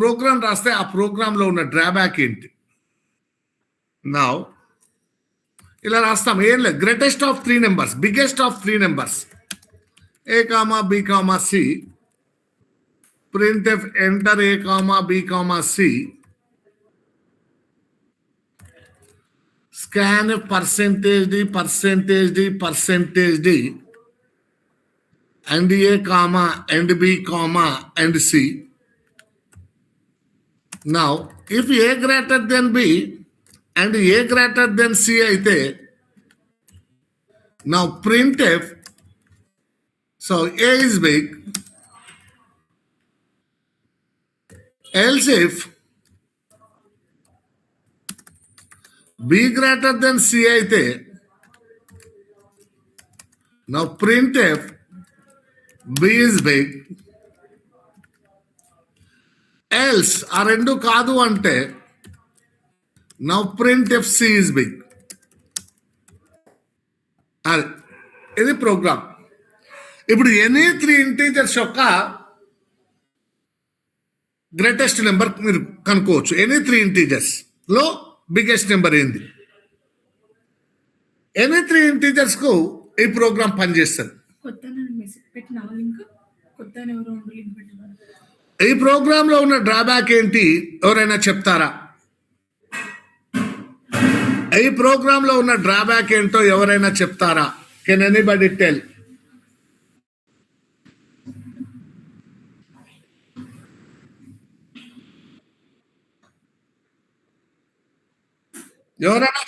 Programme రాస్తే ఆ ప్రోగ్రాంలో ఉన్న డ్రాబ్యాక్ ఏంటి? నా ఇలా రాస్తాం. ఏం లేదు, greatest of 3 numbers, biggest of 3 numbers, A comma B comma C, printf enter a comma b comma c, scanf percentage d and a comma and b comma and c. Now if a greater than b and a greater than c aithe, now printf, so a is big, else if b greater than c aithe, now printf b is big, else ఆ రెండు కాదు అంటే now printf c is big. అది ఇది programme. ఇప్పుడు any 3 integers యొక్క greatest number మీరు కనుక్కోవచ్చు. ఎనీ 3 ఇంటీజర్స్ లో బిగ్గెస్ట్ నెంబర్ ఏంది? ఎనీ 3 ఇంటీజర్స్ కు ఈ ప్రోగ్రామ్ పనిచేస్తుంది. ఈ ప్రోగ్రామ్ లో ఉన్న డ్రాబ్యాక్ ఏంటి ఎవరైనా చెప్తారా? ఈ ప్రోగ్రామ్ లో ఉన్న డ్రాబ్యాక్ ఏంటో ఎవరైనా చెప్తారా? Can anybody tell? ఎవరైనా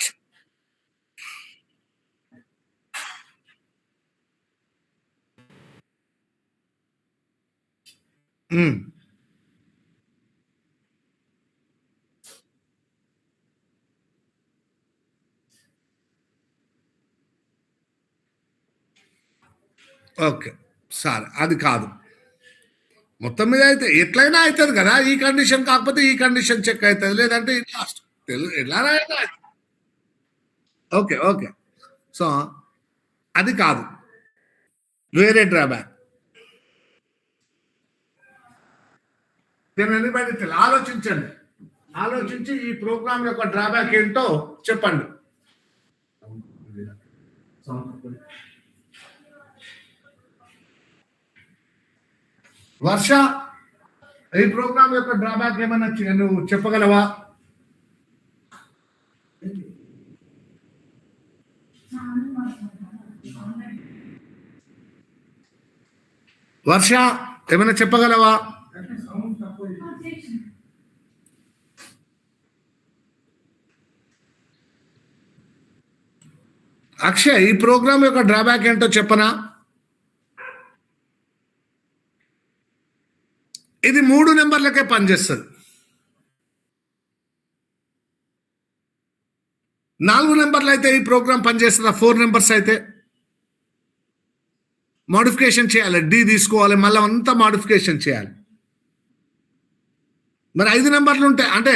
ఓకే సార్, అది కాదు. మొత్తం మీద అయితే ఎట్లయినా అవుతుంది కదా. ఈ కండిషన్ కాకపోతే ఈ కండిషన్ చెక్ అవుతుంది, లేదంటే లాస్ట్ ఎలా రాయదా. ఓకే ఓకే, సో అది కాదు, వేరే డ్రాబ్యాక్. ఆలోచించండి, ఆలోచించి ఈ ప్రోగ్రామ్ యొక్క డ్రాబ్యాక్ ఏంటో చెప్పండి. వర్ష, ఈ ప్రోగ్రామ్ యొక్క డ్రాబ్యాక్ ఏమన్నా నువ్వు చెప్పగలవా? వర్ష ఏమైనా చెప్పగలవా? అక్షయ్, ఈ ప్రోగ్రామ్ యొక్క డ్రాబ్యాక్ ఏంటో చెప్పనా? ఇది 3 నెంబర్లకే పనిచేస్తుంది. 4 నెంబర్లు అయితే ఈ ప్రోగ్రామ్ పనిచేస్తుందా? 4 నెంబర్స్ అయితే మోడిఫికేషన్ చేయాలి, డి తీసుకోవాలి, మళ్ళీ అంతా మోడిఫికేషన్ చేయాలి. మరి 5 నెంబర్లు ఉంటే అంటే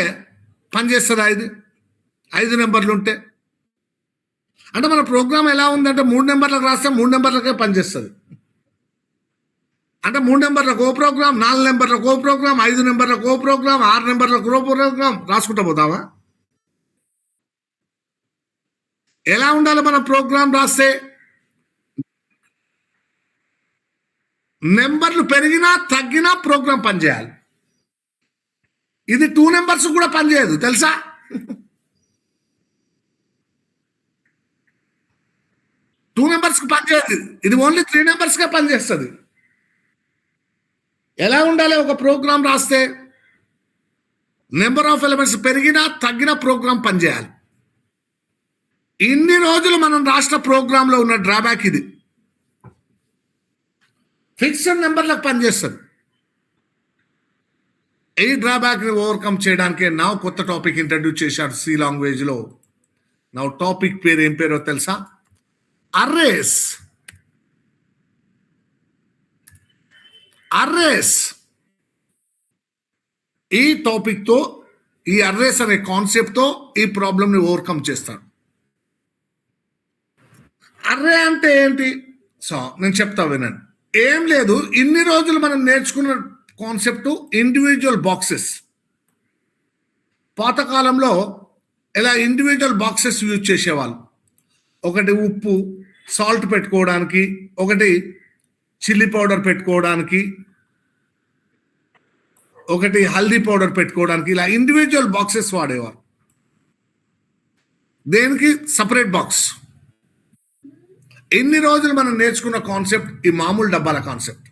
పనిచేస్తుందా? 5 నెంబర్లు ఉంటే అంటే మన ప్రోగ్రామ్ ఎలా ఉందంటే 3 నెంబర్లకు రాస్తే 3 నెంబర్లకే పనిచేస్తుంది. అంటే 3 నెంబర్లకు ఓ ప్రోగ్రామ్, 4 నెంబర్లకు ఓ ప్రోగ్రామ్, 5 నెంబర్లకు ఓ ప్రోగ్రామ్, 6 నెంబర్లకు ఓ ప్రోగ్రామ్ రాసుకుంటా పోతావా? ఎలా ఉండాలి మన ప్రోగ్రామ్ రాస్తే? నెంబర్లు పెరిగినా తగ్గినా ప్రోగ్రామ్ పనిచేయాలి. ఇది 2 నెంబర్స్ కూడా పనిచేయదు తెలుసా? 2 నెంబర్స్కి పనిచేయదు, ఇది ఓన్లీ 3 నెంబర్స్కే పనిచేస్తుంది. ఎలా ఉండాలి ఒక ప్రోగ్రామ్ రాస్తే? నెంబర్ ఆఫ్ ఎలిమెంట్స్ పెరిగినా తగ్గిన ప్రోగ్రామ్ పనిచేయాలి. ఇన్ని రోజులు మనం రాష్ట్ర ప్రోగ్రాంలో ఉన్న డ్రాబ్యాక్ ఇది. ఫిక్స్డ్ నెంబర్లకు పనిచేస్తుంది. ఈ డ్రాబ్యాక్ని ఓవర్కమ్ చేయడానికి నా కొత్త టాపిక్ ఇంట్రడ్యూస్ చేశాడు సి లాంగ్వేజ్లో. నా టాపిక్ పేరు ఏం పేరో తెలుసా? అర్రేస్. అర్రేస్ ఈ టాపిక్తో, ఈ అర్రేస్ అనే కాన్సెప్ట్తో ఈ ప్రాబ్లమ్ని ఓవర్కమ్ చేస్తాను. అర్రే అంటే ఏంటి? సో నేను చెప్తా వినండి. ఏం లేదు, ఇన్ని రోజులు మనం నేర్చుకున్న కాన్సెప్ట్ ఇండివిజువల్ బాక్సెస్. పాతకాలంలో ఇలా ఇండివిజువల్ బాక్సెస్ యూజ్ చేసేవాళ్ళు. ఒకటి ఉప్పు సాల్ట్ పెట్టుకోవడానికి, ఒకటి చిల్లీ పౌడర్ పెట్టుకోవడానికి, ఒకటి హల్దీ పౌడర్ పెట్టుకోవడానికి, ఇలా ఇండివిజువల్ బాక్సెస్ వాడేవారు. దేనికి సపరేట్ బాక్స్. ఎన్ని రోజులు మనం నేర్చుకున్న కాన్సెప్ట్ ఈ మామూలు డబ్బాల కాన్సెప్ట్.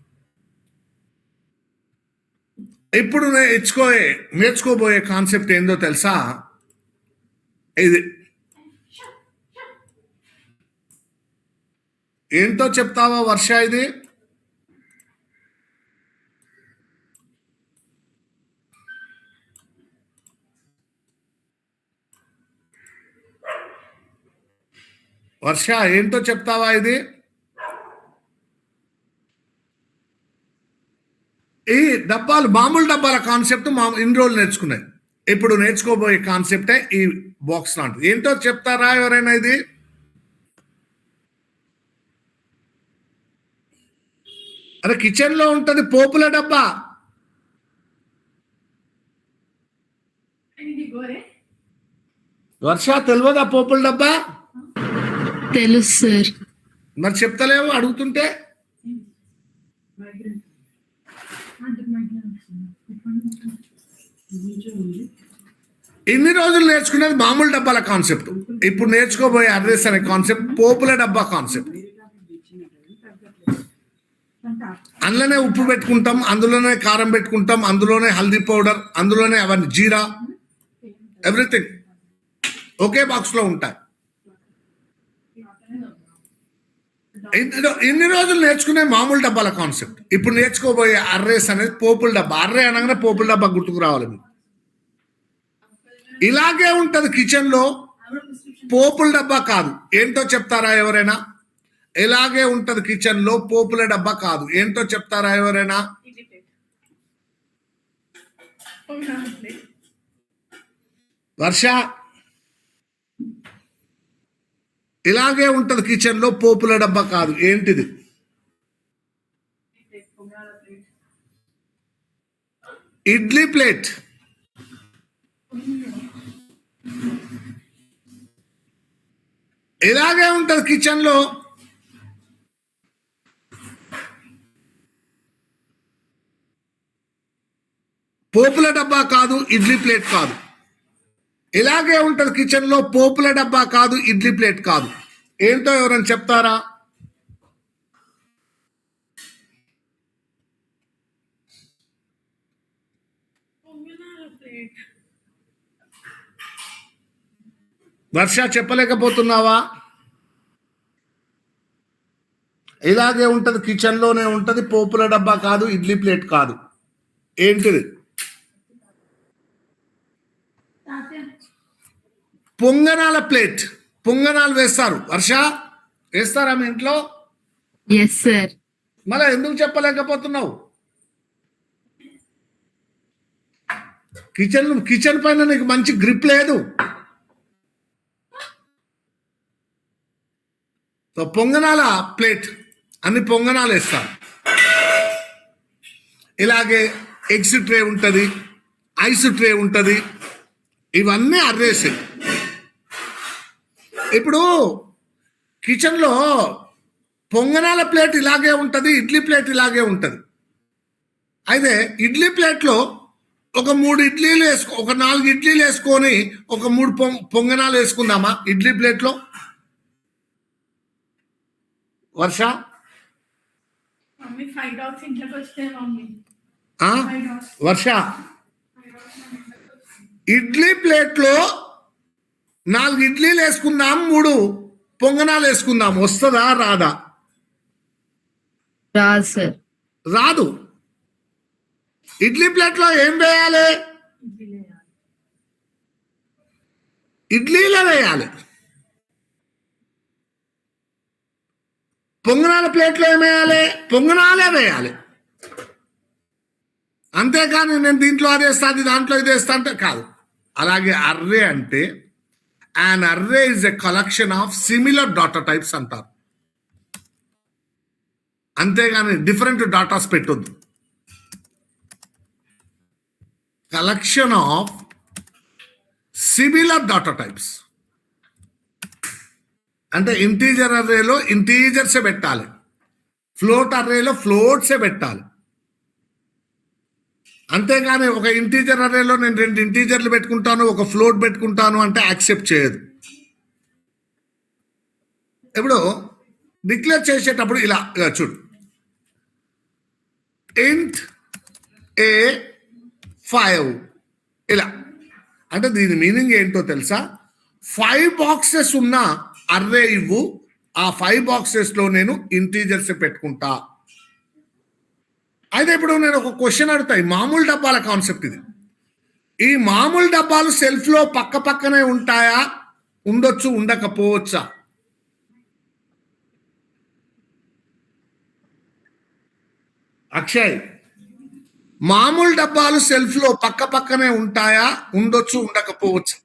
ఇప్పుడు నేర్చుకోబోయే కాన్సెప్ట్ ఏందో తెలుసా? ఇది ఏంటో చెప్తావా వర్ష? ఇది వర్ష ఏంటో చెప్తావా? ఇది ఈ డబ్బాలు మామూలు డబ్బాల కాన్సెప్ట్ ఇన్ని రోజులు నేర్చుకున్నాయి. ఇప్పుడు నేర్చుకోబోయే కాన్సెప్టే ఈ బాక్స్ లాంటిది. ఏంటో చెప్తారా ఎవరైనా? ఇది అరే కిచెన్ లో ఉంటది పోపుల డబ్బా. వర్ష తెలియదా పోపుల డబ్బా? తెలుసు సార్. మరి చెప్తలేవు అడుగుతుంటే. ఇన్ని రోజులు నేర్చుకునేది మామూలు డబ్బాల కాన్సెప్ట్. ఇప్పుడు నేర్చుకోబోయే అడ్రస్ అనే కాన్సెప్ట్ పోపుల డబ్బా కాన్సెప్ట్. అందులోనే ఉప్పు పెట్టుకుంటాం, అందులోనే కారం పెట్టుకుంటాం, అందులోనే హల్దీ పౌడర్, అందులోనే అవన్నీ జీరా, ఎవ్రీథింగ్ ఒకే బాక్స్ లో ఉంటాయి. ఇన్ని రోజులు నేర్చుకునే మామూలు డబ్బాల కాన్సెప్ట్. ఇప్పుడు నేర్చుకోబోయే అర్రేస్ అనేది పోపుల డబ్బా. అర్రే అనగానే పోపుల డబ్బా గుర్తుకు రావాలి మీకు. ఇలాగే ఉంటది కిచెన్ లో. పోపుల డబ్బా కాదు. ఏంటో చెప్తారా ఎవరైనా? ఇలాగే ఉంటది కిచెన్ లో. పోపుల డబ్బా కాదు. ఏంటో చెప్తారా ఎవరైనా? వర్ష ఇలాగే ఉంటది కిచెన్ లో. పోపుల డబ్బా కాదు. ఏంటిది? ఇడ్లీ ప్లేట్. ఇలాగే ఉంటది కిచెన్ లో. పోపుల డబ్బా కాదు, ఇడ్లీ ప్లేట్ కాదు. ఇలాగే ఉంటది కిచెన్ లో. పోపుల డబ్బా కాదు, ఇడ్లీ ప్లేట్ కాదు. ఏంటో ఎవరైనా చెప్తారా? వర్ష చెప్పలేకపోతున్నావా? ఇలాగే ఉంటది కిచెన్ లోనే ఉంటది. పోపుల డబ్బా కాదు, ఇడ్లీ ప్లేట్ కాదు. ఏంటిది? పొంగనాల ప్లేట్. పొంగనాలు వేస్తారు. వర్ష వేస్తారా మీ ఇంట్లో? Yes sir. మళ్ళీ ఎందుకు చెప్పలేకపోతున్నావు? కిచెన్ పైన నీకు మంచి గ్రిప్ లేదు. పొంగనాల ప్లేట్, అన్ని పొంగనాలు వేస్తారు. ఇలాగే ఎగ్స్ ట్రే ఉంటుంది, ఐస్ ట్రే ఉంటుంది. ఇవన్నీ అర్రేసి. ఇప్పుడు కిచెన్లో పొంగనాల ప్లేట్ ఇలాగే ఉంటుంది, ఇడ్లీ ప్లేట్ ఇలాగే ఉంటుంది. అయితే ఇడ్లీ ప్లేట్లో ఒక 3 ఇడ్లీలు ఒక 4 ఇడ్లీలు వేసుకొని ఒక 3 పొంగనాలు వేసుకుందామా ఇడ్లీ ప్లేట్లో? వర్ష వర్ష ఇడ్లీ ప్లేట్లో 4 ఇడ్లీలు వేసుకుందాం, 3 పొంగనాలు వేసుకుందాం. వస్తుందా రాదా? రాదు సార్. రాదు. ఇడ్లీ ప్లేట్లో ఏం వేయాలి? ఇడ్లీలో వేయాలి. పొంగనాల ప్లేట్లో ఏం వేయాలి? పొంగనాలే వేయాలి. అంతేకాని నేను దీంట్లో అది వేస్తా, అది దాంట్లో ఇది వేస్తా అంటే కాదు. అలాగే అర్రే అంటే an array is a collection of similar data types అంటారు. అంతేగాని డిఫరెంట్ డాటాస్ పెట్టొద్దు. Collection of similar data types. అంటే ఇంటీజర్ అర్రేలో ఇంటీజర్సే పెట్టాలి, ఫ్లోట్ అర్రేలో ఫ్లోట్సే పెట్టాలి. అంతేగాని ఒక ఇంటీజర్ అర్రేలో నేను 2 ఇంటీజర్లు పెట్టుకుంటాను, ఒక ఫ్లోట్ పెట్టుకుంటాను అంటే యాక్సెప్ట్ చేయదు. ఇప్పుడు డిక్లేర్ చేసేటప్పుడు ఇలా చూడు, ఇంట్ A5 ఇలా. అంటే దీని మీనింగ్ ఏంటో తెలుసా? 5 బాక్సెస్ ఉన్న అర్రే ఇవ్వు, ఆ 5 బాక్సెస్లో నేను ఇంటీజర్స్ పెట్టుకుంటా. అయితే ఇప్పుడు నేను ఒక క్వశ్చన్ అడుగుతాయి, మామూలు డబ్బాల కాన్సెప్ట్ ఇది. ఈ మామూలు డబ్బాలు సెల్ఫ్లో పక్క పక్కనే ఉంటాయా, ఉండొచ్చు, ఉండకపోవచ్చా? అక్షయ్, మామూలు డబ్బాలు సెల్ఫ్లో పక్క పక్కనే ఉంటాయా, ఉండొచ్చు, ఉండకపోవచ్చు?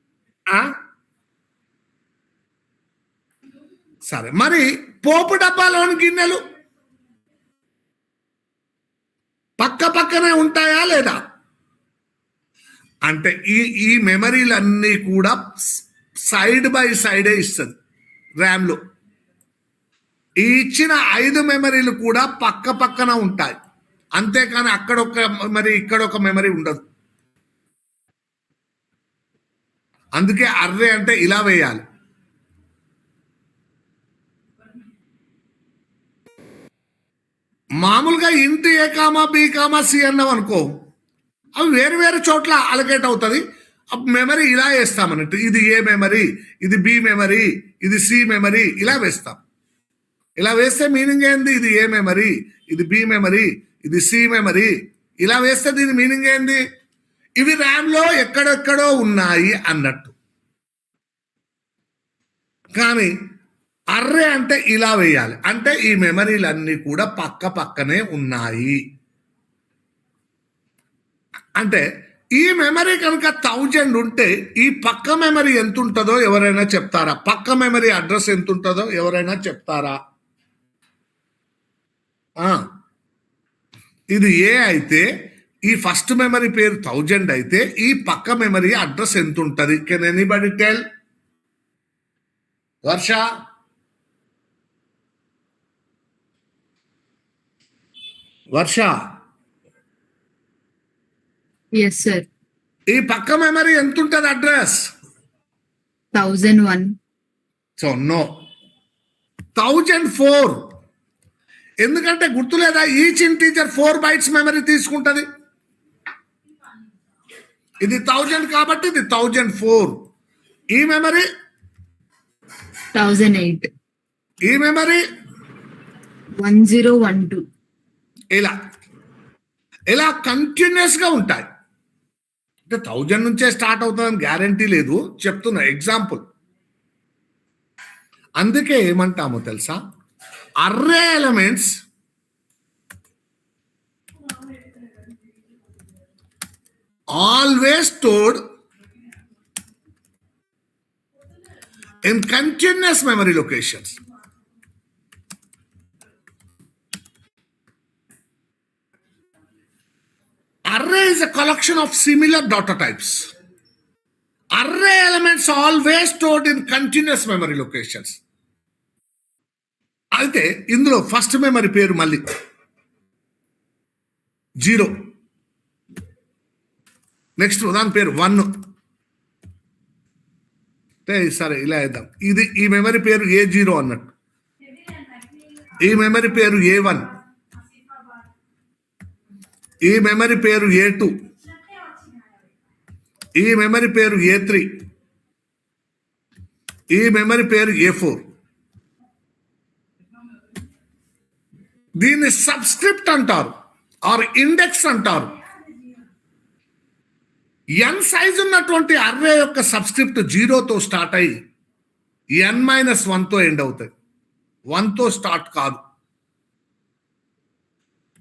సరే, మరి పోపు డబ్బాలోని గిన్నెలు పక్క పక్కనే ఉంటాయా లేదా? అంటే ఈ మెమరీలన్నీ కూడా సైడ్ బై సైడే ఇస్తుంది ర్యామ్లో. ఈ ఇచ్చిన 5 మెమరీలు కూడా పక్క పక్కన ఉంటాయి, అంతేకాని అక్కడ ఒక మెమరీ ఇక్కడ ఒక మెమరీ ఉండదు. అందుకే అర్రే అంటే ఇలా వేయాలి. మామూలుగా ఇంట్ A, B, C అన్నాం అనుకో, అవి వేరు వేరు చోట్ల అలకేట్ అవుతుంది. మెమరీ ఇలా వేస్తామన్నట్టు, ఇది ఏ మెమరీ, ఇది బి మెమరీ, ఇది సి మెమరీ, ఇలా వేస్తాం. ఇలా వేస్తే మీనింగ్ ఏంది? ఇది ఏ మెమరీ, ఇది బి మెమరీ, ఇది సి మెమరీ. ఇలా వేస్తే దీని మీనింగ్ ఏంది? ఇవి ర్యామ్లో ఎక్కడెక్కడో ఉన్నాయి అన్నట్టు. కానీ అర్రే అంటే ఇలా వేయాలి, అంటే ఈ మెమరీలన్నీ కూడా పక్క పక్కనే ఉన్నాయి. అంటే ఈ మెమరీ కనుక 1000 ఉంటే ఈ పక్క మెమరీ ఎంత ఉంటుందో ఎవరైనా చెప్తారా? పక్క మెమరీ అడ్రస్ ఎంత ఉంటుందో ఎవరైనా చెప్తారా? ఇది ఏ అయితే ఈ ఫస్ట్ మెమరీ పేరు 1000 అయితే ఈ పక్క మెమరీ అడ్రస్ ఎంత ఉంటుంది? Can anybody tell? Varsha, Varsha, yes sir. ఈ పక్క మెమరీ ఎంత ఉంటుంది అడ్రస్? 1001. So no, 1004. ఎందుకంటే గుర్తులేదా, ఈచ్ ఇంటీజర్ 4 బైట్స్ మెమరీ తీసుకుంటుంది. ఇది 1000 కాబట్టి ఇది 1004. ఈ మెమరీ 1008. ఈ మెమరీ 1012. ఇలా ఇలా కంటిన్యూస్ గా ఉంటాయి. అంటే 1000 నుంచే స్టార్ట్ అవుతుందని గ్యారంటీ లేదు, చెప్తున్నా ఎగ్జాంపుల్. అందుకే ఏమంటామో తెలుసా, array elements always stored in continuous memory locations. Array is a collection of similar data types. Array elements are always stored in continuous memory locations. అయితే ఇందులో ఫస్ట్ మెమరీ పేరు మళ్ళీ 0, నెక్స్ట్ దాని పేరు 1. సరే ఇలా వేద్దాం. ఇది ఈ మెమరీ పేరు A0 అన్నట్టు, ఈ మెమరీ పేరు A1, ఈ మెమరీ పేరు A2, ఈ మెమరీ పేరు A3, ఈ మెమరీ పేరు A4. దీన్ని సబ్స్క్రిప్ట్ అంటారు ఆర్ ఇండెక్స్ అంటారు. n సైజ్ ఉన్నటువంటి అర్రే యొక్క సబ్స్క్రిప్ట్ 0తో స్టార్ట్ అయ్యి n-1తో ఎండ్ అవుతాయి, 1తో స్టార్ట్ కాదు.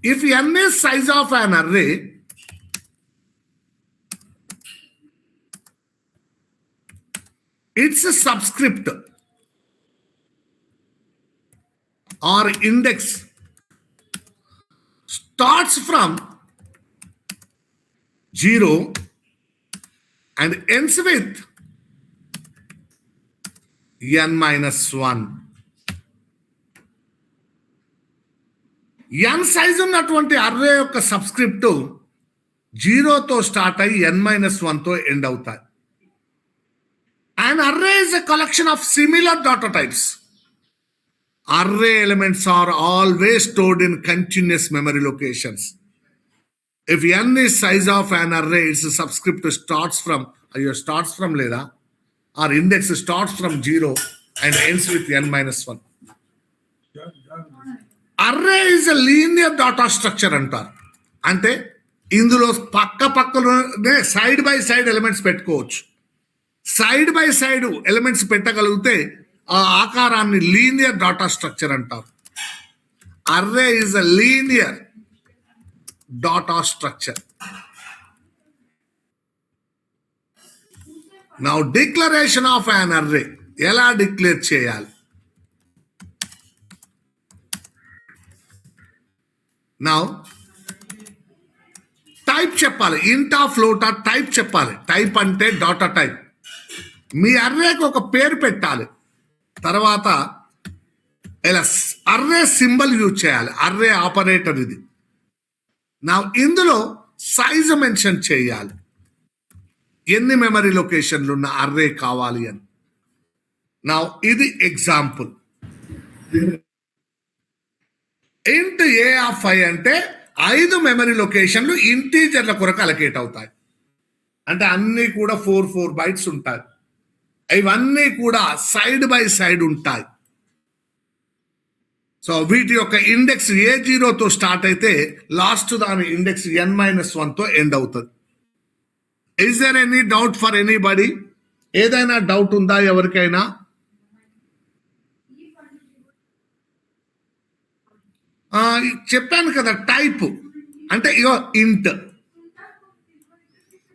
If n is size of an array, its subscript or index starts from 0 and ends with n minus 1. n size ఉన్నటువంటి array యొక్క subscript 0తో start అయ్యి n minus 1తో end అవుతాయి. An array is a collection of similar data types. Array elements are always stored in continuous memory locations. If n is size of an array, its subscript starts from లేదా or index starts from 0 and ends with n minus 1. Array is a linear data structure అంటారు. అంటే ఇందులో పక్కలోనే side by side elements పెట్టుకోవచ్చు. Side by side elements పెట్టగలిగితే ఆ ఆకారాన్ని linear data structure అంటారు. Array is a linear data structure. Now declaration of an array ఎలా declare చేయాలి? Now type చెప్పాలి. ఇంటా ఫ్లోటా టైప్ చెప్పాలి. టైప్ అంటే డాటా టైప్. మీ అర్రేకి ఒక పేరు పెట్టాలి. తర్వాత ఇలా అర్రే సింబల్ యూజ్ చేయాలి. అర్రే ఆపరేటర్ ఇది. నా ఇందులో సైజ్ మెన్షన్ చేయాలి. ఎన్ని మెమరీ లొకేషన్లు ఉన్న అర్రే కావాలి అని. నా ఇది ఎగ్జాంపుల్. ఇంట్ ఏ ఆఫ్ 5 అంటే 5 మెమరీ లొకేషన్లు ఇంటీజర్ల కొరకు అలకేట్ అవుతాయి. అంటే అన్నీ కూడా 4 బైట్స్ ఉంటాయి. ఇవన్నీ కూడా సైడ్ బై సైడ్ ఉంటాయి. సో వీటి యొక్క ఇండెక్స్ A0తో స్టార్ట్ అయితే లాస్ట్ దాని ఇండెక్స్ n minus 1తో ఎండ్ అవుతుంది. Is there any doubt for anybody? ఏదైనా డౌట్ ఉందా ఎవరికైనా? చెప్పాను కదా టైప్ అంటే ఇగో ఇంట్.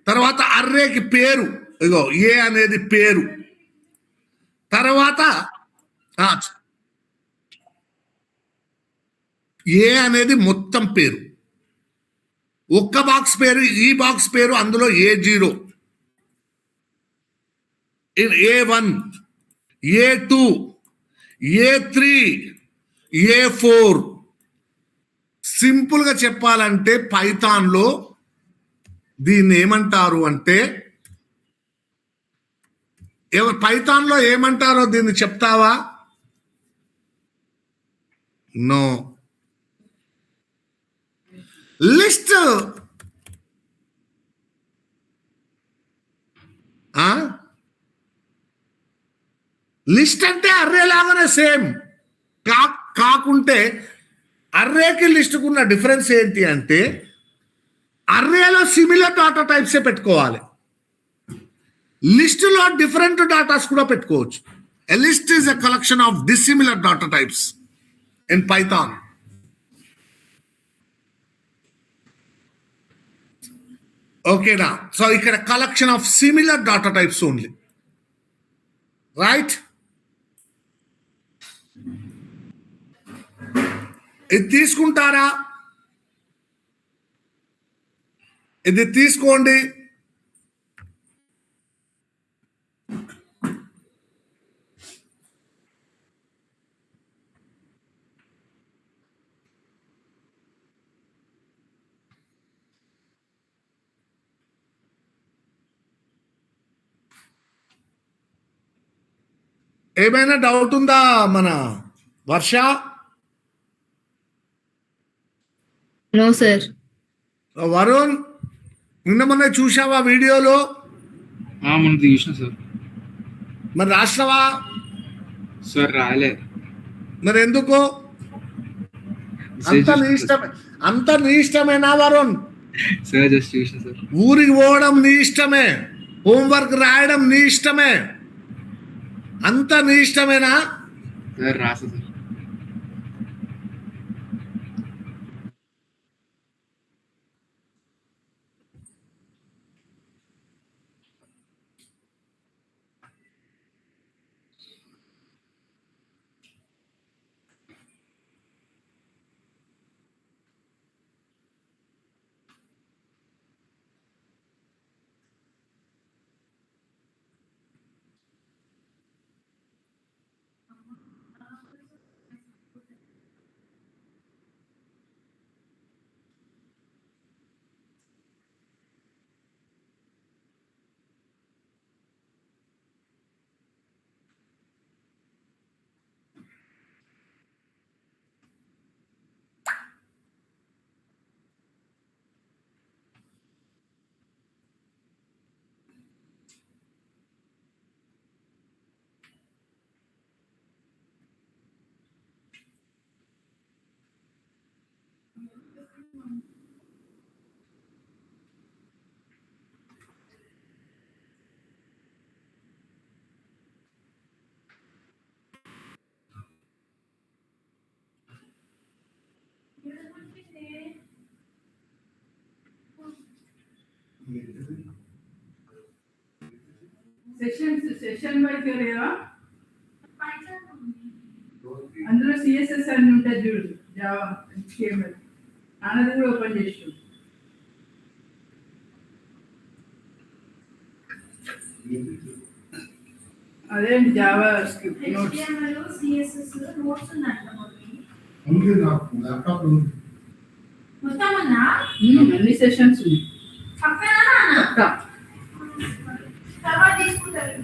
తర్వాత అర్రేకి పేరు, ఇగో ఏ అనేది పేరు. తర్వాత ఏ అనేది మొత్తం పేరు. ఒక్క బాక్స్ పేరు, ఈ బాక్స్ పేరు, అందులో A0, A1, A2, A3, A4. సింపుల్గా చెప్పాలంటే పైథాన్లో దీన్ని ఏమంటారు అంటే, పైథాన్లో ఏమంటారో దీన్ని చెప్తావా? నో. లిస్ట్. లిస్ట్ అంటే అర్రే లాగానే సేమ్. కాకుంటే అర్రేకి లిస్టుకున్న డిఫరెన్స్ ఏంటి అంటే అర్రేలో సిమిలర్ డాటా టైప్సే పెట్టుకోవాలి. లిస్టులో డిఫరెంట్ డాటాస్ కూడా పెట్టుకోవచ్చు. A list is a collection of dissimilar data types in Python. ఓకేనా? సో ఇక్కడ collection of similar data types only. Right? ఇది తీసుకుంటారా? ఇది తీసుకోండి. ఏమైనా డౌట్ ఉందా మన వర్ష? No sir. వరుణ్, నిన్న మొన్న చూసావా వీడియోలో? మొన్న చూసిన సార్. మరి రాసినవా? సార్ రాయలే. మరి ఎందుకు? అంత నీ ఇష్టమేనా వరుణ్? సార్ జస్ట్ చూసిన సార్. ఊరికి పోవడం నీ ఇష్టమే, హోంవర్క్ రాయడం నీ ఇష్టమే, అంత నీ ఇష్టమేనా? సార్ రాసా సార్. సెషన్ వైజ్ లేదా అందులో సిఎస్ఎస్ అని ఉంటుంది చూడు జావా HTML అన్నది కూడా ఓపెన్ చేసి చూడు. అదే Java script notes CSS notes ఉన్నట్టు ఉంది నాకు ల్యాప్టాప్ ఉంది. మొత్తం అన్నా అన్ని సెషన్స్ ఉన్నాయి పక్కన పక్క. తర్వాత తీసుకుంటారు.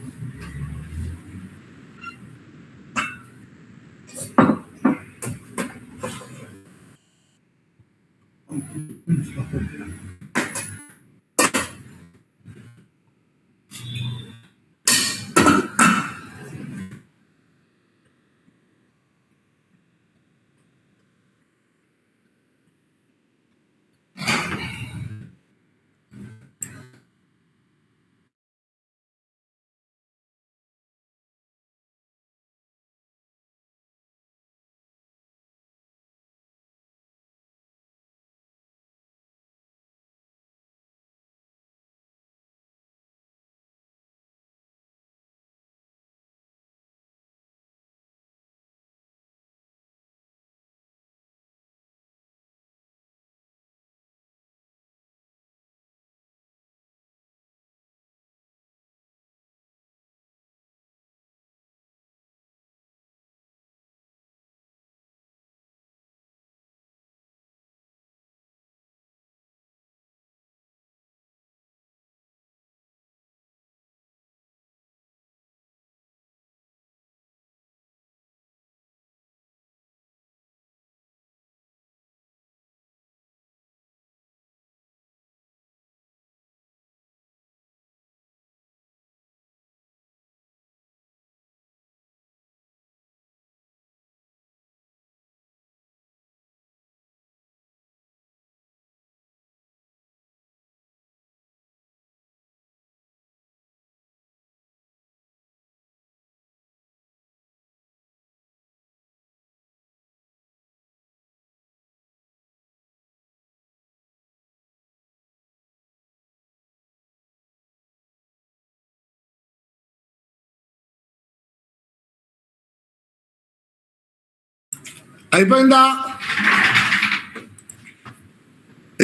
అయిపోయిందా?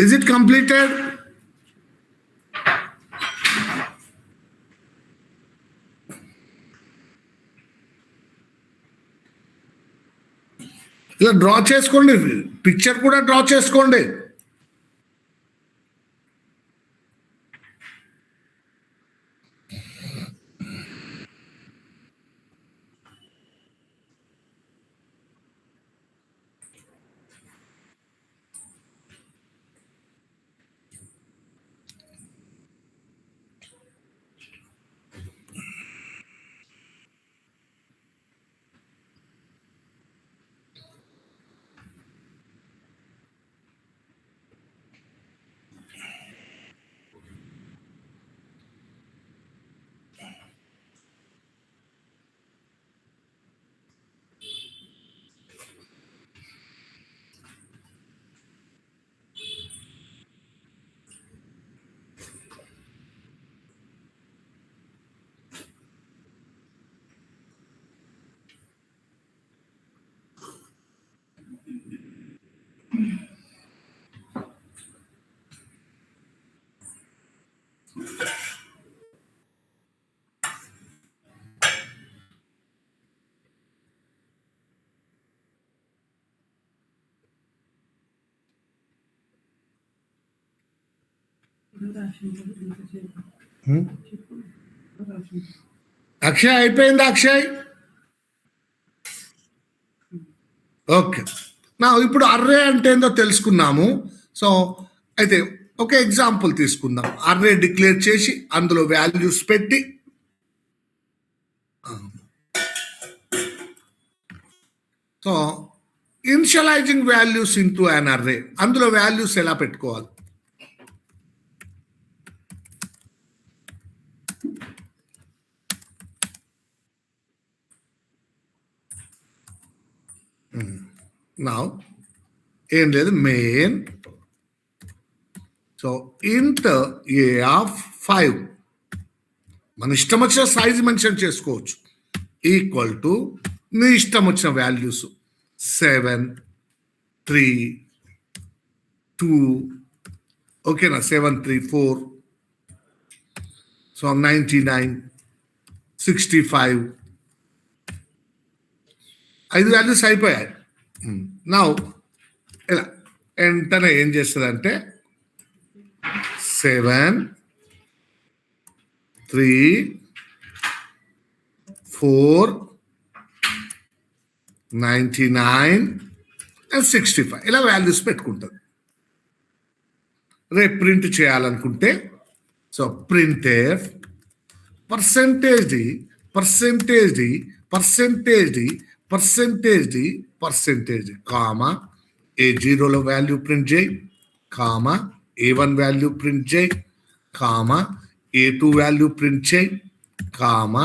Is it completed? ఇలా డ్రా చేసుకోండి, పిక్చర్ కూడా డ్రా చేసుకోండి. అక్షయ్ అయిపోయిందా? అక్షయ్ ఓకే. నా ఇప్పుడు అర్రే అంటే ఏందో తెలుసుకున్నాము. సో అయితే ఒక ఎగ్జాంపుల్ తీసుకుందాం. అర్రే డిక్లేర్ చేసి అందులో వాల్యూస్ పెట్టి సో ఇనిషియలైజింగ్ వాల్యూస్ ఇంటూ అన్ అర్రే, అందులో వాల్యూస్ ఎలా పెట్టుకోవాలి? నౌ ఏం లేదు, మెయిన్ సో ఇంట్ ఏ ఆఫ్ 5, మన ఇష్టం వచ్చిన సైజ్ మెన్షన్ చేసుకోవచ్చు, ఈక్వల్ టు నీ ఇష్టం వచ్చిన వాల్యూస్ 7, 3, 2, ఓకేనా, 7, 3, 4, సో 99, 65, 5 వాల్యూస్ అయిపోయాయి. నా ఇలా వెంటనే ఏం చేస్తుందంటే 7, 3, 4, 99 అండ్ 65 ఇలా వాల్యూస్ పెట్టుకుంటుంది. రేపు ప్రింట్ చేయాలనుకుంటే so print F percentage D comma A0లో వాల్యూ ప్రింట్ చేయి, కామా A1 వాల్యూ ప్రింట్ చేయి, కామా A2 వాల్యూ ప్రింట్ చేయి, కామా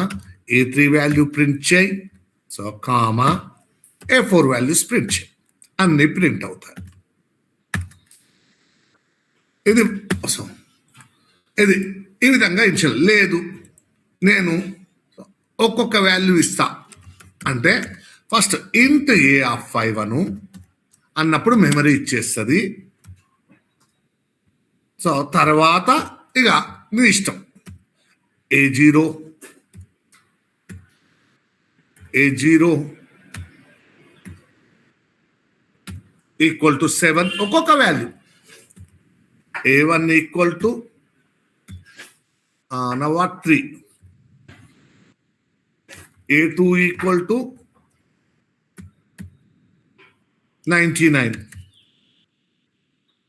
A3 వాల్యూ ప్రింట్ చేయి, so comma A4 values print చేయి. అన్ని ప్రింట్ అవుతాయి. ఇది ఇది ఈ విధంగా ఇచ్చాను. లేదు నేను ఒక్కొక్క వాల్యూ ఇస్తా అంటే ఫస్ట్ ఇంట్ ఏ ఆఫ్ 5 అన్నప్పుడు మెమరీ ఇచ్చేస్తుంది. సో తర్వాత ఇక నీ ఇష్టం, A0 ఈక్వల్ టు 7 ఒక్కొక్క value, A1 equal to 3, A2 equal to 99,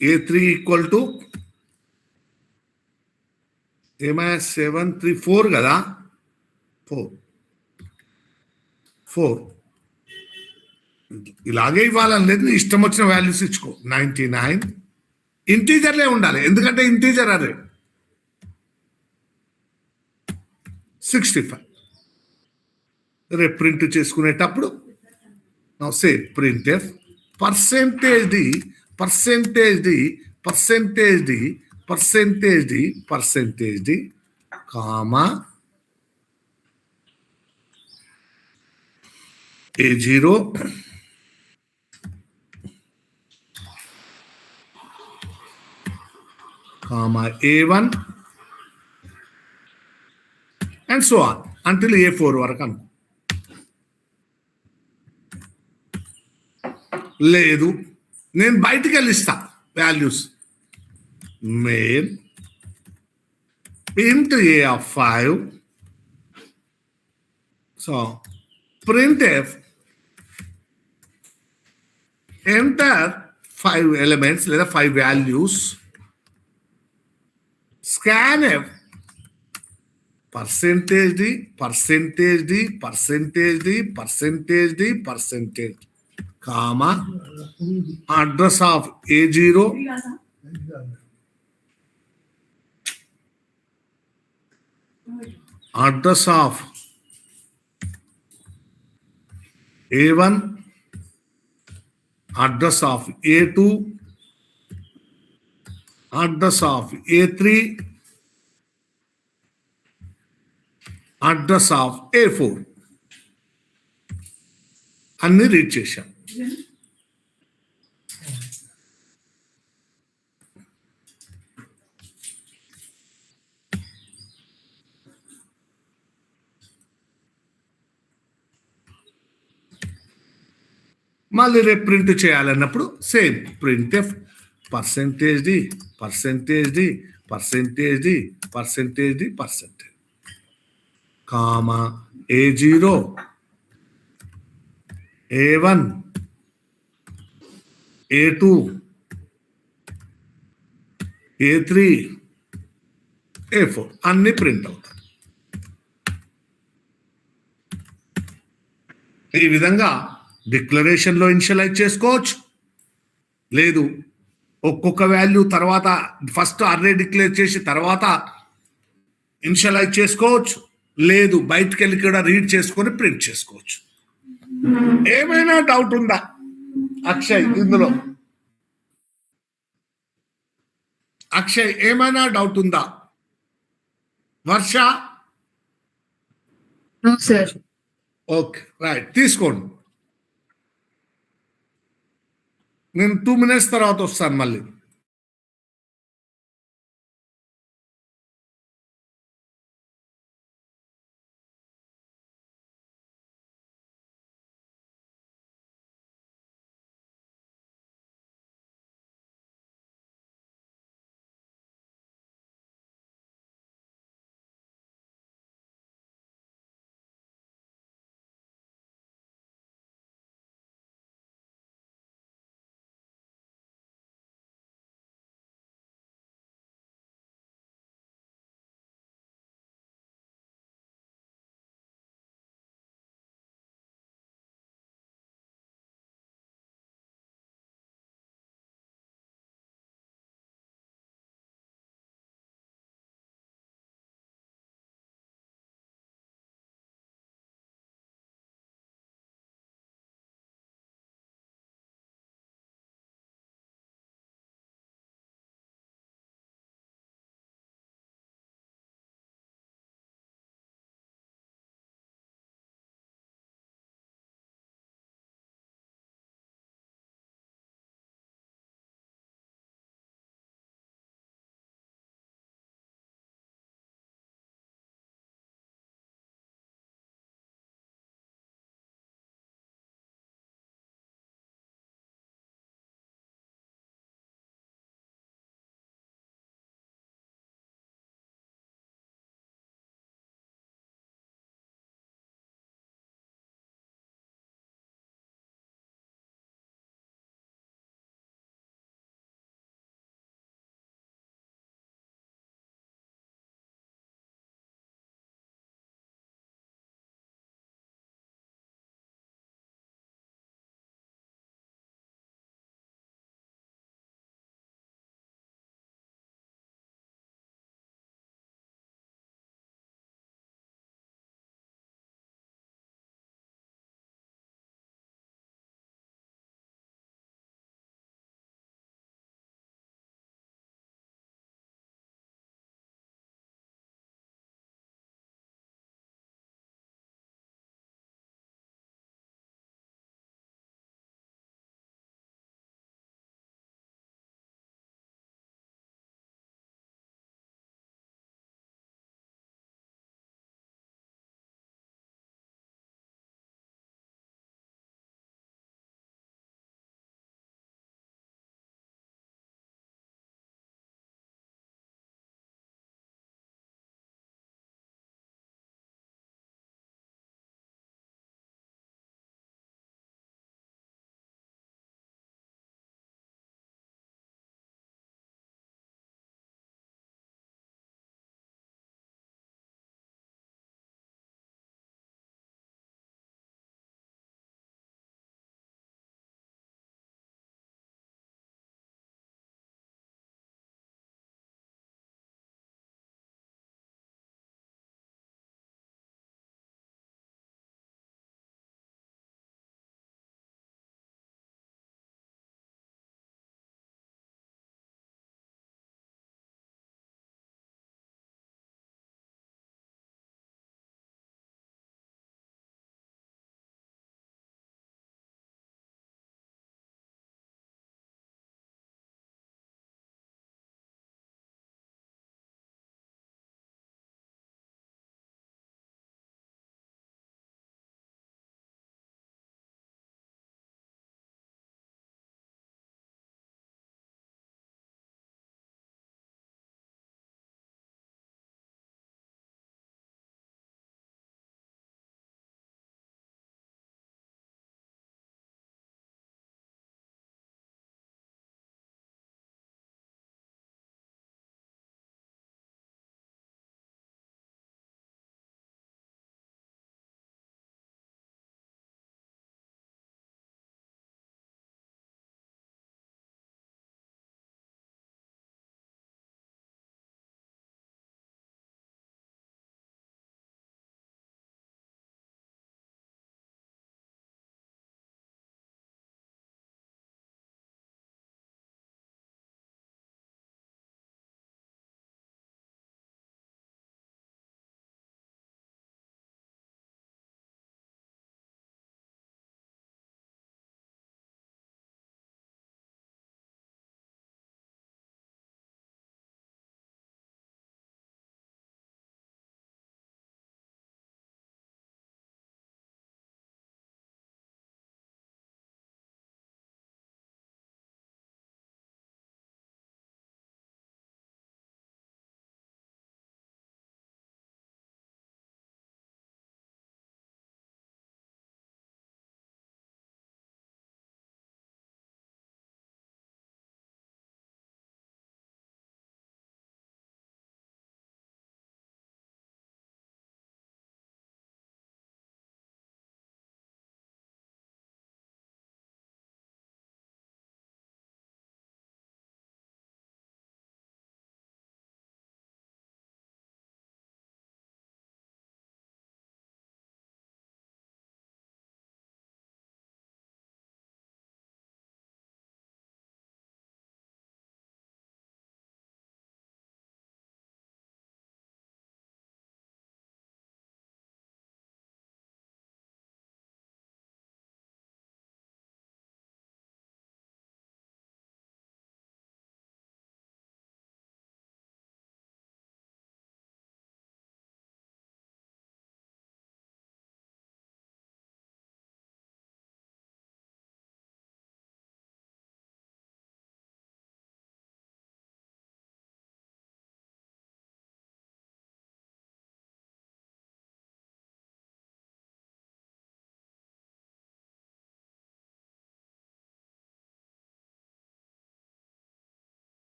A3 equal to ఏమైనా 7, 3, 4 కదా, 4 ఇలాగే ఇవ్వాలని లేదు, ఇష్టం వచ్చిన వాల్యూస్ ఇచ్చుకో. 99 ఇంటీజర్లే ఉండాలి, ఎందుకంటే ఇంటీజర్ అరే. 65 రేపు ప్రింట్ చేసుకునేటప్పుడు say print F percentage D comma A0 comma A1 and so on until A4 వరకు అనుకో. లేదు నేను బయటికి వెళ్ళిస్తా values, main int A of 5, so print F enter 5 elements లేదా 5 values, scan F percentage D comma address of A0 address of A1 address of A2 address of A3 address of A4 అన్ని read చేశాం. మళ్ళీ రేపు ప్రింట్ చేయాలన్నప్పుడు same print F percentage D comma A0 A1 A2 A3 A4 అన్ని print అవుతాయి. ఈ విధంగా డిక్లరేషన్లో ఇనిషియలైజ్ చేసుకోవచ్చు, లేదు ఒక్కొక్క వాల్యూ తర్వాత ఫస్ట్ అర్రే డిక్లేర్ చేసి తర్వాత ఇనిషియలైజ్ చేసుకోవచ్చు, లేదు బయటికి వెళ్ళి కూడా రీడ్ చేసుకొని ప్రింట్ చేసుకోవచ్చు. ఏమైనా డౌట్ ఉందా అక్షయ్ ఇందులో? అక్షయ్ ఏమైనా డౌట్ ఉందా? Varsha? No sir. Okay right, తీసుకోండి. నేను 2 minutes తర్వాత వస్తాను మళ్ళీ.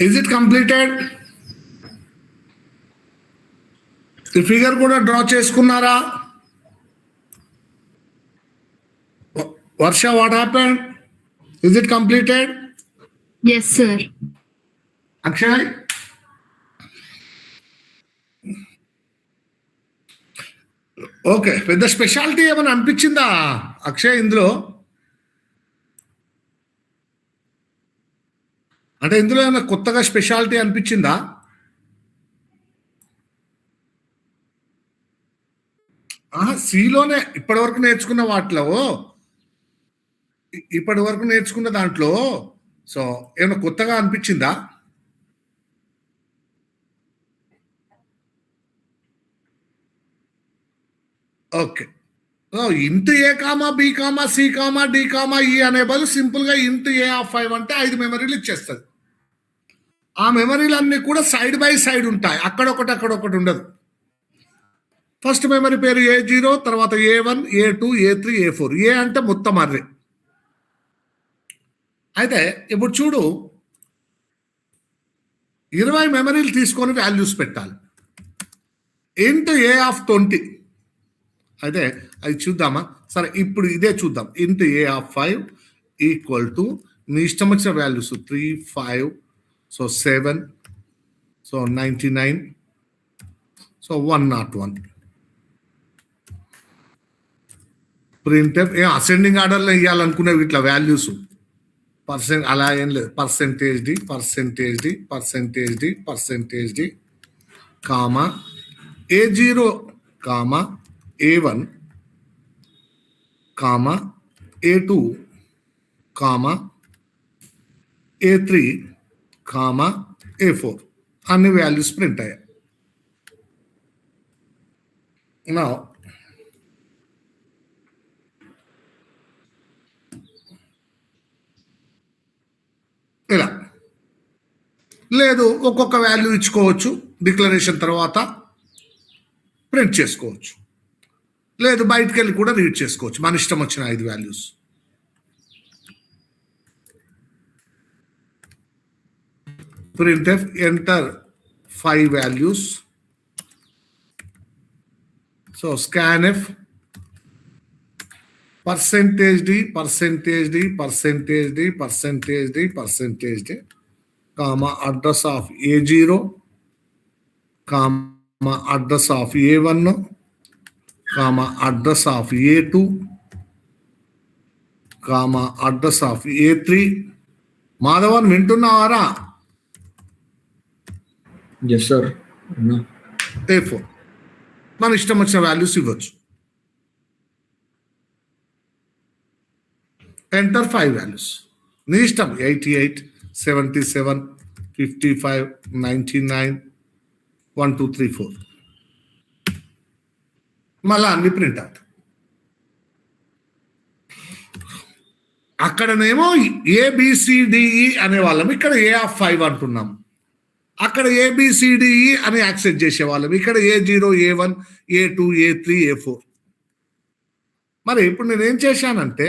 Is it completed? ఈ ఫిగర్ కూడా డ్రా చేసుకున్నారా? Varsha, what happened? Is it completed? Yes, sir. Akshay, okay. పెద్ద స్పెషాలిటీ ఏమైనా అనిపించిందా అక్షయ్ ఇందులో? అంటే ఇందులో ఏమైనా కొత్తగా స్పెషాలిటీ అనిపించిందా? సిలోనే ఇప్పటి వరకు నేర్చుకున్న వాటిలో, ఇప్పటి వరకు నేర్చుకున్న దాంట్లో సో ఏమైనా కొత్తగా అనిపించిందా? Okay. So int A comma B comma C comma D comma E అనే బదులు సింపుల్గా ఇంటూ ఏ ఆఫ్ 5 అంటే 5 మెమరీలు ఇచ్చేస్తుంది. ఆ మెమరీలన్నీ కూడా సైడ్ బై సైడ్ ఉంటాయి, అక్కడొకటి అక్కడొకటి ఉండదు. ఫస్ట్ మెమరీ పేరు A0, తర్వాత A1, A2, A3, A4. ఏ అంటే మొత్తం అర్రే. అయితే ఇప్పుడు చూడు, 20 మెమరీలు తీసుకొని వాల్యూస్ పెట్టాలి ఇంటూ ఏ ఆఫ్ 20. అయితే అది చూద్దామా? సరే, ఇప్పుడు ఇదే చూద్దాం. Int A of 5 equal to మీ ఇష్టం వచ్చిన values 3, 5, so 7, so 99, so 101. Print ascending ఆర్డర్లో ఇవ్వాలనుకునేవి ఇట్లా వాల్యూస్ అలా ఏం లేదు. Percentage D comma A0 comma A1 comma A2 comma A3 comma A4 అన్ని వాల్యూస్ ప్రింట్ అయ్యాయి. నా ఇలా లేదు, ఒక్కొక్క వాల్యూ ఇచ్చుకోవచ్చు, డిక్లరేషన్ తర్వాత ప్రింట్ చేసుకోవచ్చు, లేదు బయటకు వెళ్ళి కూడా రీడ్ చేసుకోవచ్చు, మన ఇష్టం వచ్చిన 5 values. printf enter 5 values. So scanf percentage d comma address of A0 comma address of A1 comma address of A2 comma address of A3. Madhavan వింటున్నావారా? Yes, sir. No. A4 మన ఇష్టం వచ్చిన వాల్యూస్ ఇవ్వచ్చు. ఎంటర్ 5 వాల్యూస్, నీ ఇష్టం. 88, 77, 55, 99, 1, 2, 3, 4. మళ్ళా అన్ని print అవుతాయి. అక్కడనేమో ABCDE అనే వాళ్ళం, ఇక్కడ ఏ ఆఫ్ 5 అంటున్నాం. అక్కడ ABCDE అని యాక్సెప్ట్ చేసేవాళ్ళం, ఇక్కడ A0, A1, A2, A3, A4. మరి ఇప్పుడు నేను ఏం చేశానంటే,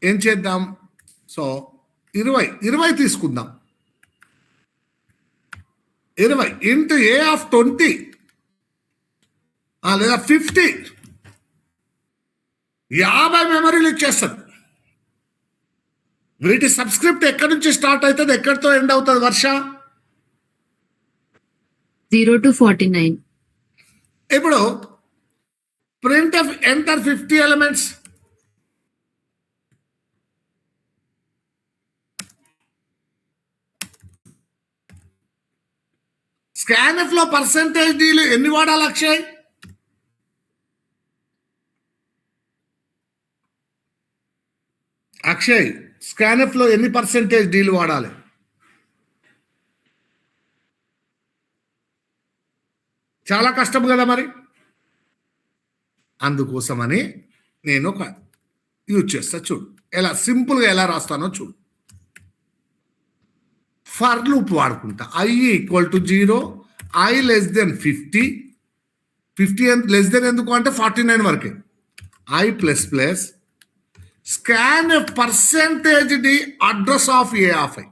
ఏం చేద్దాం? సో 20 తీసుకుందాం. 20 ఇంటూ ఏ ఆఫ్ 20 లేదా 50, 50 మెమరీలు ఇచ్చేస్తుంది. వీటి సబ్స్క్రిప్ట్ ఎక్కడి నుంచి స్టార్ట్ అవుతుంది, ఎక్కడితో ఎండ్ అవుతుంది వర్ష? 0 to 49. ఇప్పుడు print of enter 50 elements. Scanf లో పర్సెంటేజ్ డీలు ఎన్ని వాడాలి అక్షయ్? అక్షయ్, స్కాన్ఎఫ్ లో ఎన్ని పర్సెంటేజ్ డీలు వాడాలి? చాలా కష్టం కదా మరి. అందుకోసమని నేను ఒక యూజ్ చేస్తా. చూడు ఎలా సింపుల్గా ఎలా రాస్తానో చూడు. ఫర్ లూప్ వాడుకుంటా. I equal to 0, I less than 50. 50 less than ఎందుకు అంటే 49 వరకే. I plus plus scan percentage D address of A of I.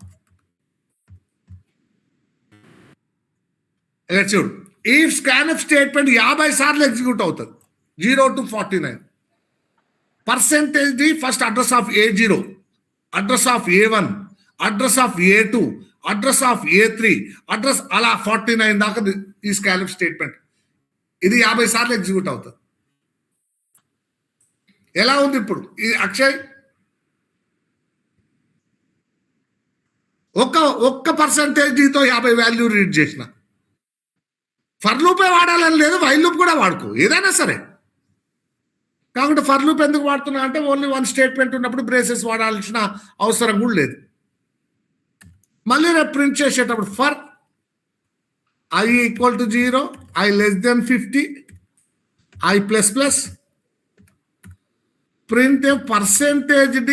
చూడు, ఈ స్కాన్ఎఫ్ స్టేట్మెంట్ 50 సార్లు ఎగ్జిక్యూట్ అవుతుంది 0 to 49. Percentage d first address of A0, address of A1, address of A2, address of A3, address అలా 49 దాకా ఈ scanf statement. ఇది 50 సార్లు execute అవుతుంది. ఎలా ఉంది ఇప్పుడు ఇది అక్షయ్? ఒక్క పర్సెంటేజ్ డితో 50 వాల్యూ రీడ్ చేసిన. ఫర్ లూపే వాడాలని లేదు, వైల్ లూప్ కూడా వాడుకో, ఏదైనా సరే. కాబట్టి ఫర్ లూప్ ఎందుకు వాడుతున్నా అంటే ఓన్లీ 1 స్టేట్మెంట్ ఉన్నప్పుడు బ్రేసెస్ వాడాల్సిన అవసరం కూడా లేదు. మళ్ళీ రేపు ప్రింట్ చేసేటప్పుడు for I equal to 0, I less than 50, I plus plus, print a percentage D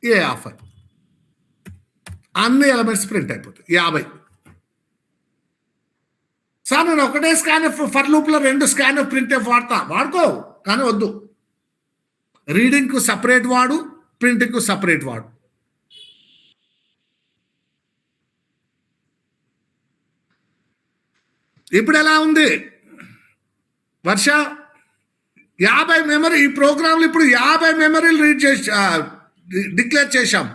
A of I. అన్ని ఎలిమెంట్స్ ప్రింట్ అయిపోతాయి 50. సార్ నేను ఒకటే స్కాన్ఎఫ్ ఫర్ లూప్లో 2 స్కాన్ఎఫ్ ప్రింట్ ఎఫ్ వాడుకో, కానీ వద్దు. రీడింగ్కు సపరేట్ వాడు, ప్రింటింగ్కు సపరేట్ వాడు. ఇప్పుడు ఎలా ఉంది వర్ష? 50 మెమరీ, ఈ ప్రోగ్రాంలు ఇప్పుడు 50 మెమరీలు రీడ్ చేసి డిక్లేర్ చేశాం,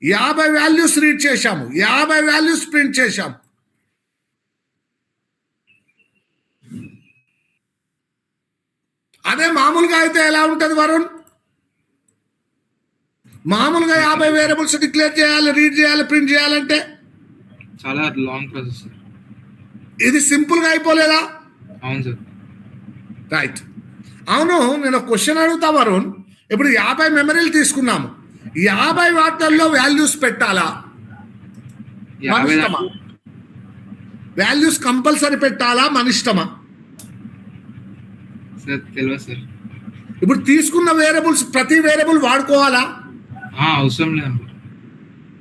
50 వాల్యూస్ రీడ్ చేశాము, 50 వాల్యూస్ ప్రింట్ చేశాం. అదే మామూలుగా అయితే ఎలా ఉంటుంది వరుణ్? మామూలుగా 50 వేరియబుల్స్ డిక్లేర్ చేయాలి, రీడ్ చేయాలి, ప్రింట్ చేయాలంటే చాలా లాంగ్ ప్రాసెస్ సార్. ఇది సింపుల్ గా అయిపోలేదా? అవును సార్. రైట్. అవును, నేను ఒక క్వశ్చన్ అడుగుతా వరుణ్. ఇప్పుడు 50 మెమరీలు తీసుకున్నాము, 50 వాటిల్లో వాల్యూస్ పెట్టాలా? మన ఇష్టమా? వాల్యూస్ కంపల్సరీ పెట్టాలా? మన ఇష్టమా? సార్ తెలియదు సార్. ఇప్పుడు తీసుకున్న వేరియబుల్స్ ప్రతి వేరియబుల్ వాడుకోవాలా? అవసరం లేదు,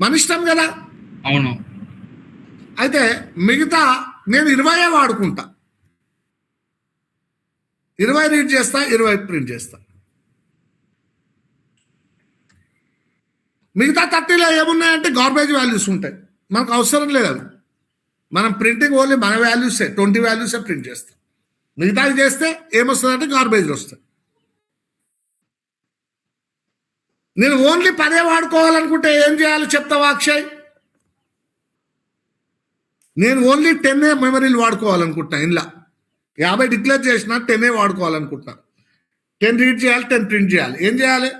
మన ఇష్టం కదా. అవును. అయితే మిగతా నేను 20 వాడుకుంటా, 20 రీడ్ చేస్తా, 20 ప్రింట్ చేస్తా. మిగతా 30లో ఏమున్నాయంటే గార్బేజ్ వాల్యూస్ ఉంటాయి, మనకు అవసరం లేదు అవి. మనం ప్రింటింగ్ ఓన్లీ మన వాల్యూసే 20 వాల్యూసే ప్రింట్ చేస్తాం. మిగతాది చేస్తే ఏమొస్తుందంటే గార్బేజ్లు వస్తాయి. నేను ఓన్లీ 10 వాడుకోవాలనుకుంటే ఏం చేయాలో చెప్తావా అక్షయ్? నేను ఓన్లీ 10 మెమరీలు వాడుకోవాలనుకుంటున్నా. ఇంట్లో 50 డిక్లేర్ చేసిన 10 వాడుకోవాలనుకుంటున్నా. 10 రీడ్ చేయాలి, 10 ప్రింట్ చేయాలి. ఏం చేయాలి?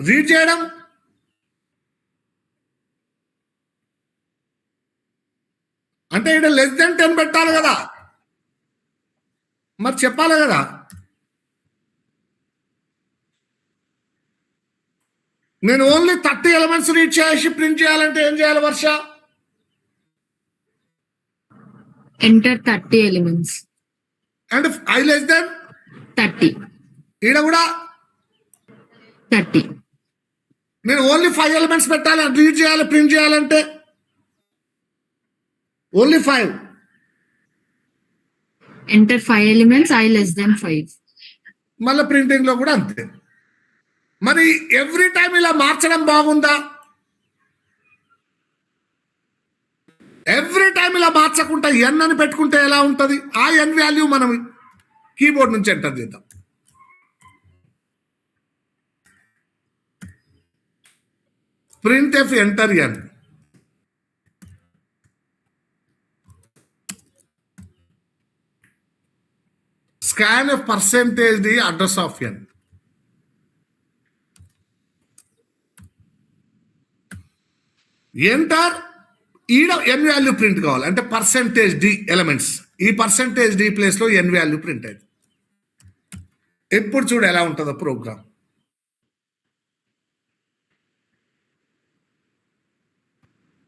రీడ్ చేయడం అంటే ఇక్కడ లెస్ దెన్ 10 పెట్టాలి కదా, మరి చెప్పాలి కదా. నేను ఓన్లీ 30 ఎలిమెంట్స్ రీడ్ చేసి ప్రింట్ చేయాలంటే ఏం చేయాలి వర్ష? Enter 30 elements. And I less than 30. ఈడ కూడా 30. నేను ఓన్లీ 5 ఎలిమెంట్స్ పెట్టాలి, రీడ్ చేయాలి, ప్రింట్ చేయాలంటే only 5. Enter 5 elements, I less than 5. మళ్ళీ ప్రింటింగ్ లో కూడా అంతే. మరి ఎవ్రీ టైం ఇలా మార్చడం బాగుందా? ఎవ్రీ టైం ఇలా మార్చకుండా ఎన్ అని పెట్టుకుంటే ఎలా ఉంటుంది? ఆ ఎన్ వాల్యూ మనం కీబోర్డ్ నుంచి ఎంటర్ చేద్దాం. Print F enter N. Scan F percentage the address of N. Enter. ఈడ ఎన్ వాల్యూ ప్రింట్ కావాలి అంటే పర్సెంటేజ్ డి ఎలిమెంట్స్. ఈ పర్సెంటేజ్ డి ప్లేస్ లో ఎన్ వాల్యూ ప్రింట్ అయింది. ఎప్పుడు చూడు ఎలా ఉంటుందో ప్రోగ్రామ్.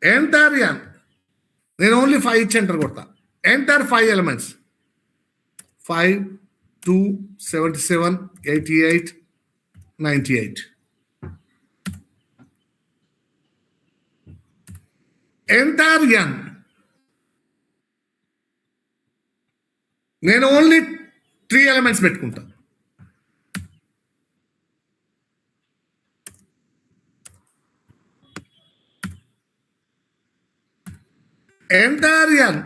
ఎంటర్ ఎన్. నేను ఓన్లీ 5 ఇచ్చి ఎంటర్ కొడతా. Enter 5 elements. 5, 2, 77, 88, 98. Enter n. నేను ఓన్లీ 3 ఎలిమెంట్స్ పెట్టుకుంటా. ఎంటైర్ ఎన్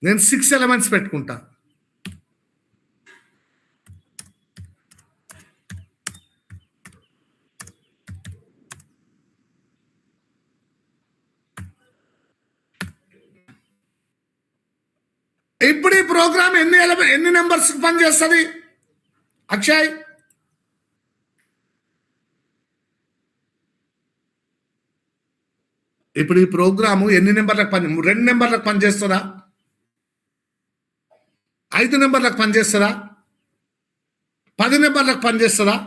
నేను 6 ఎలిమెంట్స్ పెట్టుకుంటా. ఇప్పుడు ఈ ప్రోగ్రామ్ ఎన్ని నెంబర్స్ పనిచేస్తుంది అక్షయ్? ఇప్పుడు ఈ ప్రోగ్రాము ఎన్ని నెంబర్లకు 2 నెంబర్లకు పనిచేస్తుందా? 5 నెంబర్లకు పనిచేస్తుందా? 10 నెంబర్లకు పనిచేస్తుందా?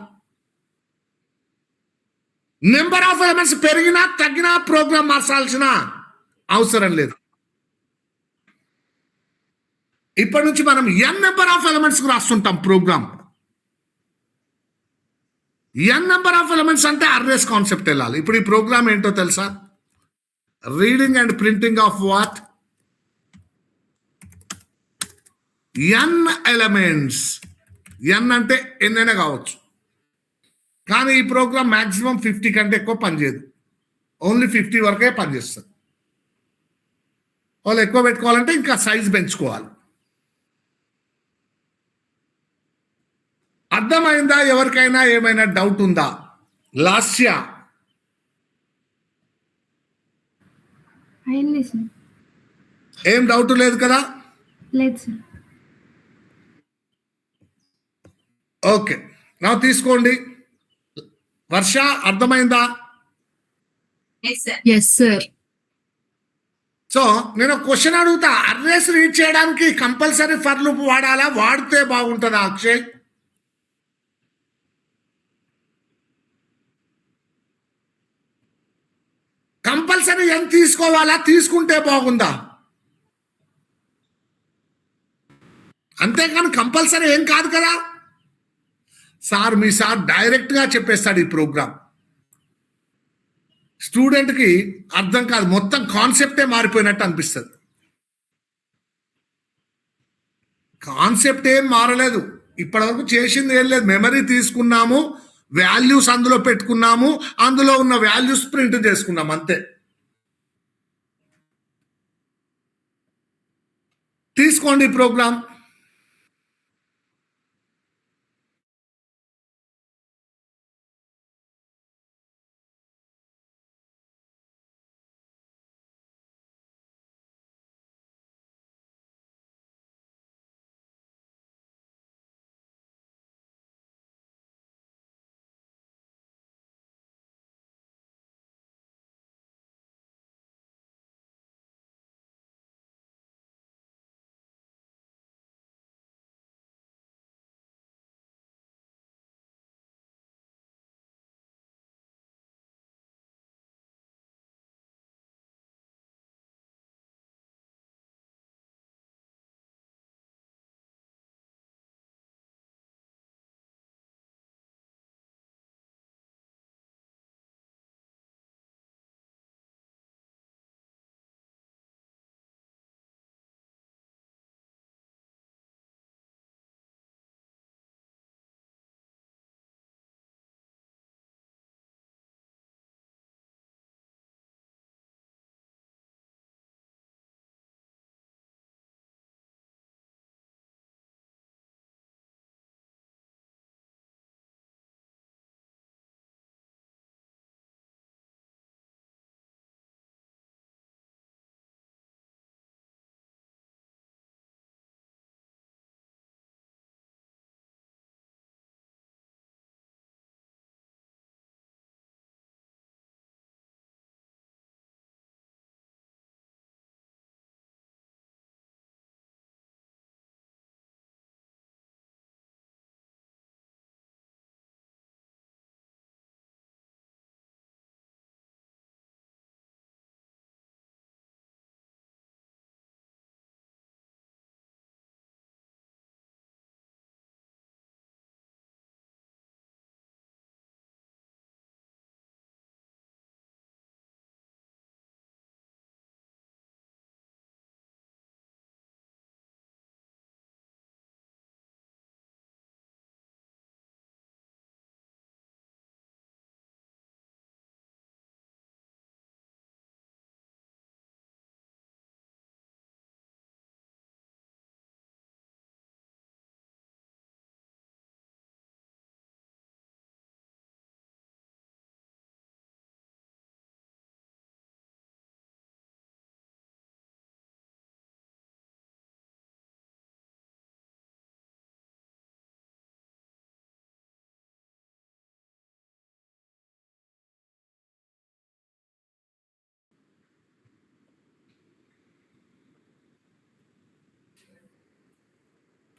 నెంబర్ ఆఫ్ ఎలిమెంట్స్ పెరిగినా తగ్గినా ప్రోగ్రామ్ మార్చాల్సిన అవసరం లేదు. ఇప్పటి నుంచి మనం ఎన్ నెంబర్ ఆఫ్ ఎలిమెంట్స్ రాస్తుంటాం program. N number of elements అంటే అర్రేస్ కాన్సెప్ట్ వెళ్ళాలి. ఇప్పుడు ఈ ప్రోగ్రామ్ ఏంటో తెలుసా? Reading and printing of what? N elements. N అంటే ఎన్నైనా కావచ్చు, కానీ ఈ ప్రోగ్రామ్ మాక్సిమం 50 కంటే ఎక్కువ పనిచేయదు. ఓన్లీ 50 వరకే పనిచేస్తుంది. వాళ్ళు ఎక్కువ పెట్టుకోవాలంటే ఇంకా సైజ్ పెంచుకోవాలి. అర్థమైందా? ఎవరికైనా ఏమైనా డౌట్ ఉందా? లాస్య అయింది సార్. ఏం డౌట్ లేదు కదా? లేదు సార్. ఓకే, నా తీసుకోండి. వర్ష అర్థమైందా? Yes sir. సో నేను క్వశ్చన్ అడుగుతా, అర్రేస్ రీడ్ చేయడానికి కంపల్సరీ ఫర్ లూప్ వాడాలా? వాడితే బాగుంటుందా అక్షయ్? కంపల్సరీ ఎంత తీసుకోవాలా? తీసుకుంటే బాగుందా? అంతేకాని కంపల్సరీ ఏం కాదు కదా సార్. మీ సార్ డైరెక్ట్గా చెప్పేస్తాడు ఈ ప్రోగ్రామ్. స్టూడెంట్కి అర్థం కాదు, మొత్తం కాన్సెప్టే మారిపోయినట్టు అనిపిస్తుంది. కాన్సెప్ట్ ఏం మారలేదు, ఇప్పటివరకు చేసింది ఏం లేదు. మెమరీ తీసుకున్నాము, వాల్యూస్ అందులో పెట్టుకున్నాము, అందులో ఉన్న వాల్యూస్ ప్రింట్ చేసుకున్నాము, అంతే. తీసుకోండి ప్రోగ్రామ్.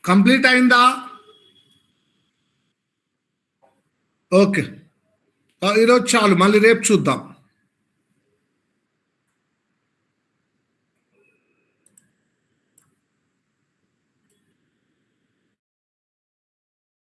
కంప్లీట్ అయిందా? ఓకే, ఈరోజు చాలు, మళ్ళీ రేపు చూద్దాం.